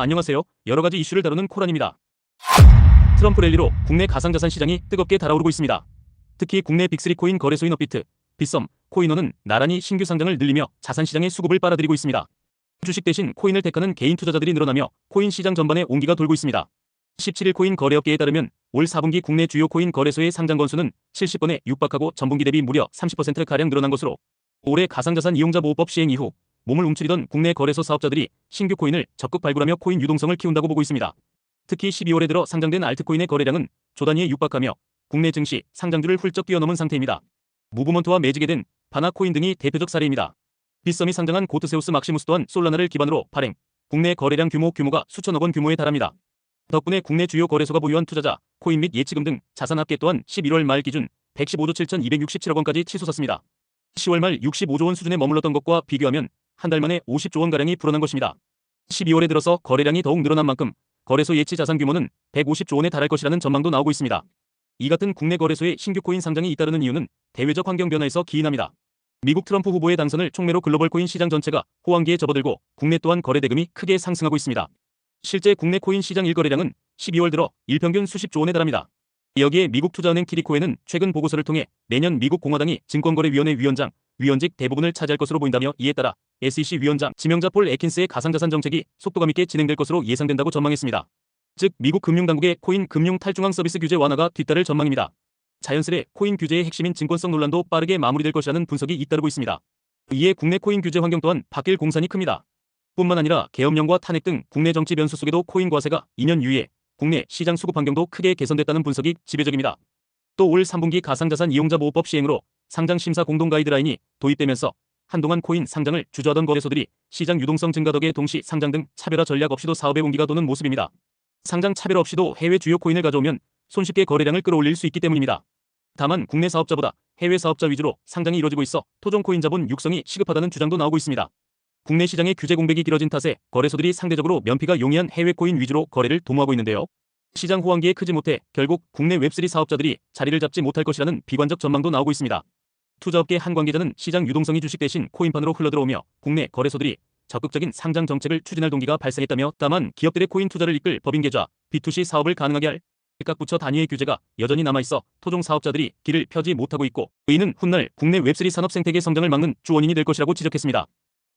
안녕하세요. 여러가지 이슈를 다루는 코란입니다. 트럼프 랠리로 국내 가상자산 시장이 뜨겁게 달아오르고 있습니다. 특히 국내 빅3 코인 거래소인 업비트, 빗썸, 코인원은 나란히 신규 상장을 늘리며 자산 시장의 수급을 빨아들이고 있습니다. 주식 대신 코인을 택하는 개인 투자자들이 늘어나며 코인 시장 전반에 온기가 돌고 있습니다. 17일 코인 거래업계에 따르면 올 4분기 국내 주요 코인 거래소의 상장 건수는 70건에 육박하고 전분기 대비 무려 30%가량 늘어난 것으로, 올해 가상자산 이용자 보호법 시행 이후 몸을 움츠리던 국내 거래소 사업자들이 신규 코인을 적극 발굴하며 코인 유동성을 키운다고 보고 있습니다. 특히 12월에 들어 상장된 알트코인의 거래량은 조 단위에 육박하며 국내 증시 상장주를 훌쩍 뛰어넘은 상태입니다. 무브먼트와 매직에 된 바나코인 등이 대표적 사례입니다. 빗썸이 상장한 고트세우스 막시무스 또한 솔라나를 기반으로 발행, 국내 거래량 규모가 수천억 원 규모에 달합니다. 덕분에 국내 주요 거래소가 보유한 투자자, 코인 및 예치금 등 자산 합계 또한 11월 말 기준 115조 7,267억 원까지 치솟았습니다. 10월 말 65조 원 수준에 머물렀던 것과 비교하면 한 달 만에 50조 원가량이 불어난 것입니다. 12월에 들어서 거래량이 더욱 늘어난 만큼 거래소 예치 자산 규모는 150조 원에 달할 것이라는 전망도 나오고 있습니다. 이 같은 국내 거래소의 신규 코인 상장이 잇따르는 이유는 대외적 환경 변화에서 기인합니다. 미국 트럼프 후보의 당선을 촉매로 글로벌 코인 시장 전체가 호황기에 접어들고 국내 또한 거래 대금이 크게 상승하고 있습니다. 실제 국내 코인 시장 일거래량은 12월 들어 일평균 수십조 원에 달합니다. 여기에 미국 투자은행 TD코에는 최근 보고서를 통해 내년 미국 공화당이 증권거래위원회 위원장, 위원직 대부분을 차지할 것으로 보인다며, 이에 따라 SEC 위원장 지명자 폴 애킨스의 가상자산 정책이 속도감 있게 진행될 것으로 예상된다고 전망했습니다. 즉 미국 금융당국의 코인 금융 탈중앙 서비스 규제 완화가 뒤따를 전망입니다. 자연스레 코인 규제의 핵심인 증권성 논란도 빠르게 마무리될 것이라는 분석이 잇따르고 있습니다. 이에 국내 코인 규제 환경 또한 바뀔 공산이 큽니다. 뿐만 아니라 계엄령과 탄핵 등 국내 정치 변수 속에도 코인 과세가 2년 유예, 국내 시장 수급 환경도 크게 개선됐다는 분석이 지배적입니다. 또 올 3분기 가상자산 이용자 보호법 시행으로 상장 심사 공동 가이드라인이 도입되면서 한동안 코인 상장을 주저하던 거래소들이 시장 유동성 증가 덕에 동시 상장 등 차별화 전략 없이도 사업의 온기가 도는 모습입니다. 상장 차별 없이도 해외 주요 코인을 가져오면 손쉽게 거래량을 끌어올릴 수 있기 때문입니다. 다만 국내 사업자보다 해외 사업자 위주로 상장이 이루어지고 있어 토종 코인 자본 육성이 시급하다는 주장도 나오고 있습니다. 국내 시장의 규제 공백이 길어진 탓에 거래소들이 상대적으로 면피가 용이한 해외 코인 위주로 거래를 도모하고 있는데요. 시장 호황기에 크지 못해 결국 국내 웹3 사업자들이 자리를 잡지 못할 것이라는 비관적 전망도 나오고 있습니다. 투자업계 한 관계자는 시장 유동성이 주식 대신 코인판으로 흘러들어오며 국내 거래소들이 적극적인 상장 정책을 추진할 동기가 발생했다며, 다만 기업들의 코인 투자를 이끌 법인 계좌, B2C 사업을 가능하게 할 각 부처 단위의 규제가 여전히 남아있어 토종 사업자들이 길을 펴지 못하고 있고, 이는 훗날 국내 웹3 산업 생태계 성장을 막는 주 원인이 될 것이라고 지적했습니다.